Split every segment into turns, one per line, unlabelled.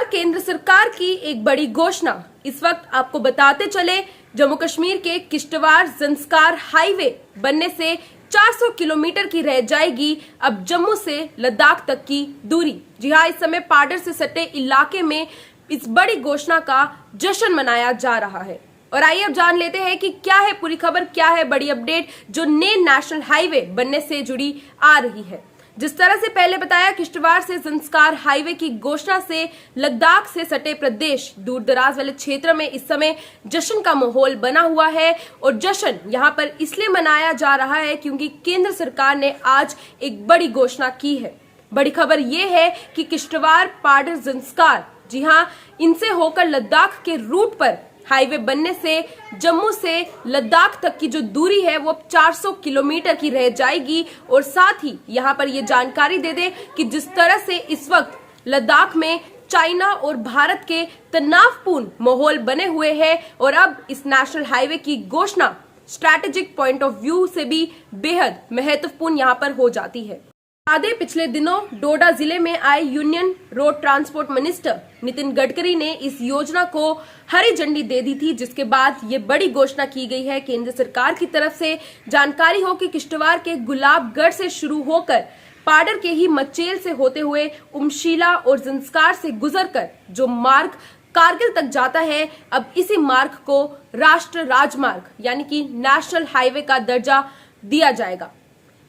केंद्र सरकार की एक बड़ी घोषणा। इस वक्त आपको बताते चले, जम्मू कश्मीर के किश्तवाड़ ज़ंस्कार हाईवे बनने से 400 किलोमीटर की रह जाएगी अब जम्मू से लद्दाख तक की दूरी। जी हाँ, इस समय पाडर से सटे इलाके में इस बड़ी घोषणा का जश्न मनाया जा रहा है। और आइए अब जान लेते हैं कि क्या है पूरी खबर, क्या है बड़ी अपडेट जो नए नेशनल हाईवे बनने से जुड़ी आ रही है। जिस तरह से पहले बताया, किश्तवाड़ से ज़ंस्कार हाईवे की घोषणा से लद्दाख से सटे प्रदेश दूर दराज वाले क्षेत्र में इस समय जश्न का माहौल बना हुआ है। और जश्न यहाँ पर इसलिए मनाया जा रहा है क्योंकि केंद्र सरकार ने आज एक बड़ी घोषणा की है। बड़ी खबर ये है कि किश्तवाड़ पाडर ज़ंस्कार, जी हाँ, इनसे होकर लद्दाख के रूट पर हाईवे बनने से जम्मू से लद्दाख तक की जो दूरी है वो अब 400 किलोमीटर की रह जाएगी। और साथ ही यहाँ पर ये जानकारी दे दे कि जिस तरह से इस वक्त लद्दाख में चाइना और भारत के तनावपूर्ण माहौल बने हुए हैं और अब इस नेशनल हाईवे की घोषणा स्ट्रैटेजिक पॉइंट ऑफ व्यू से भी बेहद महत्वपूर्ण यहाँ पर हो जाती है। आधे पिछले दिनों डोडा जिले में आए union road transport minister Nitin Gadkari ने इस योजना को हरी झंडी दे दी थी, जिसके बाद ये बड़ी घोषणा की गई है केंद्र सरकार की तरफ से। जानकारी हो कि किश्तवाड़ के गुलाबगढ़ से शुरू होकर पाडर के ही मचेल से होते हुए उमशीला और ज़ंस्कार से गुजरकर जो मार्ग कारगिल तक जाता है, अब इसी मार्ग को राष्ट्र राजमार्ग यानी कि नेशनल हाईवे का दर्जा दिया जाएगा।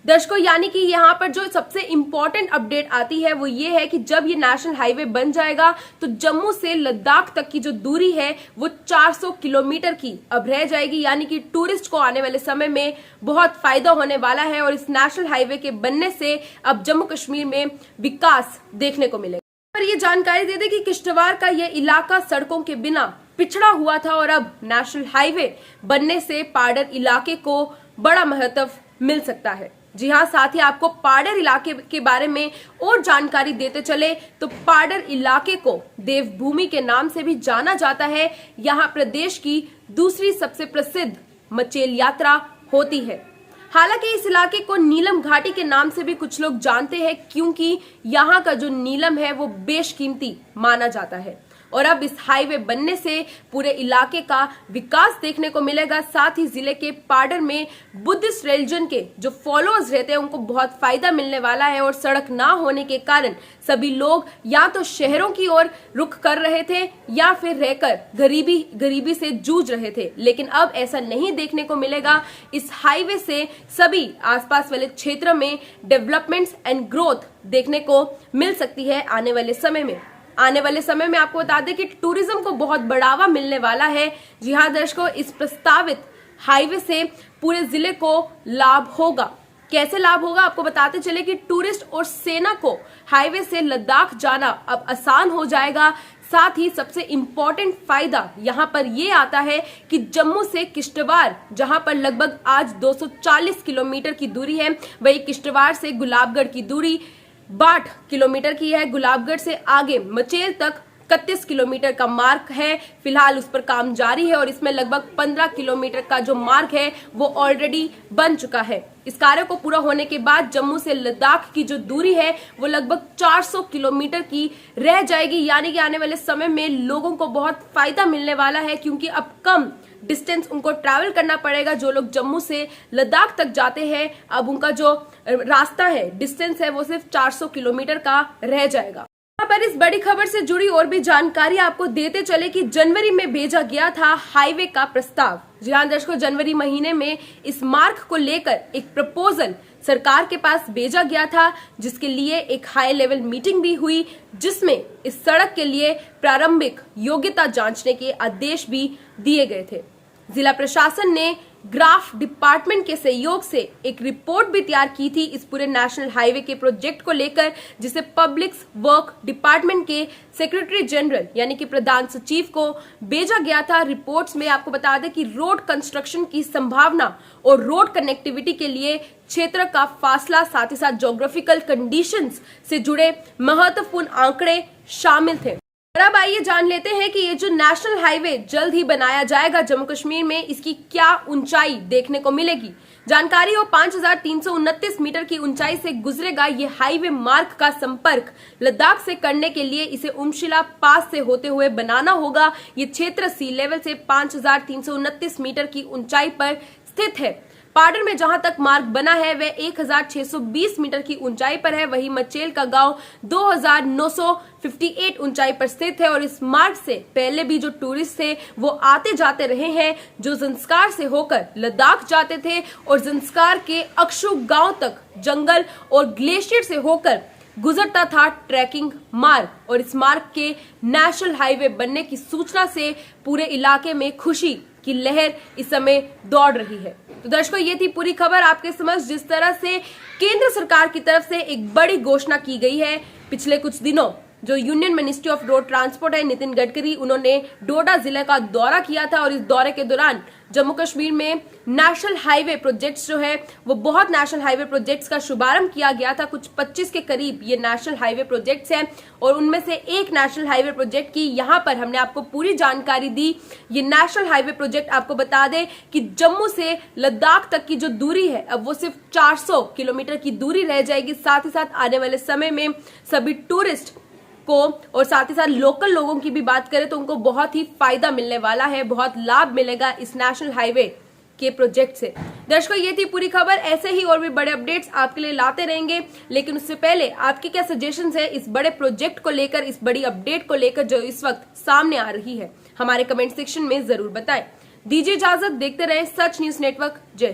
दर्शकों, यानी कि यहाँ पर जो सबसे इम्पोर्टेंट अपडेट आती है वो ये है कि जब ये नेशनल हाईवे बन जाएगा तो जम्मू से लद्दाख तक की जो दूरी है वो 400 किलोमीटर की अब रह जाएगी। यानी कि टूरिस्ट को आने वाले समय में बहुत फायदा होने वाला है और इस नेशनल हाईवे के बनने से अब जम्मू कश्मीर में विकास देखने को मिलेगा। पर ये जानकारी दे दे कि किश्तवाड़ का ये इलाका सड़कों के बिना पिछड़ा हुआ था और अब नेशनल हाईवे बनने से पाडर इलाके को बड़ा महत्व मिल सकता है। जी हाँ, साथ ही आपको पाडर इलाके के बारे में और जानकारी देते चले तो पाडर इलाके को देवभूमि के नाम से भी जाना जाता है। यहाँ प्रदेश की दूसरी सबसे प्रसिद्ध मचेल यात्रा होती है। हालांकि इस इलाके को नीलम घाटी के नाम से भी कुछ लोग जानते हैं क्योंकि यहाँ का जो नीलम है वो बेशकीमती माना जाता है। और अब इस हाईवे बनने से पूरे इलाके का विकास देखने को मिलेगा। साथ ही जिले के पाडर में बुद्धिस्ट रिलीजन के जो फॉलोअर्स रहते हैं उनको बहुत फायदा मिलने वाला है। और सड़क ना होने के कारण सभी लोग या तो शहरों की ओर रुख कर रहे थे या फिर रहकर गरीबी से जूझ रहे थे, लेकिन अब ऐसा नहीं देखने को मिलेगा। इस हाईवे से सभी आसपास वाले क्षेत्र में डेवलपमेंट्स एंड ग्रोथ देखने को मिल सकती है आने वाले समय में। आने वाले समय में आपको बता दें कि टूरिज्म को बहुत बढ़ावा मिलने वाला है। जी हाँ दर्शकों, इस प्रस्तावित हाईवे से पूरे जिले को लाभ होगा। कैसे लाभ होगा आपको बताते चले कि टूरिस्ट और सेना को हाईवे से लद्दाख जाना अब आसान हो जाएगा। साथ ही सबसे इम्पोर्टेंट फायदा यहाँ पर ये आता है कि जम्मू से किश्तवाड़, जहाँ पर लगभग आज 240 किलोमीटर की दूरी है, वही किश्तवाड़ से गुलाबगढ़ की दूरी 62 किलोमीटर की है। गुलाबगढ़ से आगे मचेल तक 31 किलोमीटर का मार्ग है। फिलहाल उस पर काम जारी है और इसमें लगभग 15 किलोमीटर का जो मार्ग है वो ऑलरेडी बन चुका है। इस कार्य को पूरा होने के बाद जम्मू से लद्दाख की जो दूरी है वो लगभग 400 किलोमीटर की रह जाएगी। यानी कि आने वाले समय में लोगों को बहुत फायदा मिलने वाला है क्योंकि अब कम डिस्टेंस उनको ट्रैवल करना पड़ेगा। जो लोग जम्मू से लद्दाख तक जाते हैं अब उनका जो रास्ता है, डिस्टेंस है, वो सिर्फ 400 किलोमीटर का रह जाएगा। यहाँ पर इस बड़ी खबर से जुड़ी और भी जानकारी आपको देते चले कि जनवरी में भेजा गया था हाईवे का प्रस्ताव। जी हाँ दर्शकों, जनवरी महीने में इस मार्ग को लेकर एक प्रपोजल सरकार के पास भेजा गया था, जिसके लिए एक हाई लेवल मीटिंग भी हुई, जिसमें इस सड़क के लिए प्रारंभिक योग्यता जांचने के आदेश भी दिए गए थे। जिला प्रशासन ने ग्राफ डिपार्टमेंट के सहयोग से एक रिपोर्ट भी तैयार की थी इस पूरे नेशनल हाईवे के प्रोजेक्ट को लेकर, जिसे पब्लिक वर्क डिपार्टमेंट के सेक्रेटरी जनरल यानी कि प्रधान सचिव को भेजा गया था। रिपोर्ट्स में आपको बता दें कि रोड कंस्ट्रक्शन की संभावना और रोड कनेक्टिविटी के लिए क्षेत्र का फासला, साथ ही साथ ज्योग्राफिकल कंडीशंस से जुड़े महत्वपूर्ण आंकड़े शामिल थे। और अब आइए जान लेते हैं कि ये जो नेशनल हाईवे जल्द ही बनाया जाएगा जम्मू कश्मीर में, इसकी क्या ऊंचाई देखने को मिलेगी। जानकारी हो 5,329 मीटर की ऊंचाई से गुजरेगा ये हाईवे मार्ग का संपर्क लद्दाख से करने के लिए इसे उमशिला पास से होते हुए बनाना होगा। ये क्षेत्र सी लेवल से 5,329 मीटर की ऊंचाई पर स्थित है। पाडर में जहां तक मार्ग बना है वह 1,620 मीटर की ऊंचाई पर है। वहीं मचेल का गांव 2,958 ऊंचाई पर स्थित है और इस मार्ग से पहले भी जो टूरिस्ट थे वो आते जाते रहे हैं, जो ज़ंस्कार से होकर लद्दाख जाते थे और ज़ंस्कार के अक्षु गांव तक जंगल और ग्लेशियर से होकर गुजरता था ट्रैकिंग मार्ग। और इस मार्ग के नेशनल हाईवे बनने की सूचना से पूरे इलाके में खुशी की लहर इस समय दौड़ रही है। तो दर्शकों, ये थी पूरी खबर आपके समझ। जिस तरह से केंद्र सरकार की तरफ से एक बड़ी घोषणा की गई है पिछले कुछ दिनों, जो union ministry of road transport है, नितिन गडकरी, उन्होंने डोडा जिले का दौरा किया था और इस दौरे के दौरान जम्मू कश्मीर में नेशनल हाईवे प्रोजेक्ट्स जो है वो बहुत नेशनल हाईवे प्रोजेक्ट्स का शुभारंभ किया गया था। कुछ 25 के करीब ये नेशनल हाईवे प्रोजेक्ट्स हैं और उनमें से एक नेशनल हाईवे प्रोजेक्ट की यहाँ पर हमने आपको पूरी जानकारी दी। ये नेशनल हाईवे प्रोजेक्ट आपको बता दें कि जम्मू से लद्दाख तक की जो दूरी है अब वो सिर्फ 400 किलोमीटर की दूरी रह जाएगी। साथ ही साथ आने वाले समय में सभी टूरिस्ट को और साथ ही साथ लोकल लोगों की भी बात करें तो उनको बहुत ही फायदा मिलने वाला है, बहुत लाभ मिलेगा इस नेशनल हाईवे के प्रोजेक्ट से। दर्शकों, ये थी पूरी खबर। ऐसे ही और भी बड़े अपडेट्स आपके लिए लाते रहेंगे, लेकिन उससे पहले आपके क्या सजेशंस है इस बड़े प्रोजेक्ट को लेकर, इस बड़ी अपडेट को लेकर जो इस वक्त सामने आ रही है, हमारे कमेंट सेक्शन में जरूर बताएं। दीजिए इजाजत, देखते रहे सच न्यूज नेटवर्क। जय हिंद।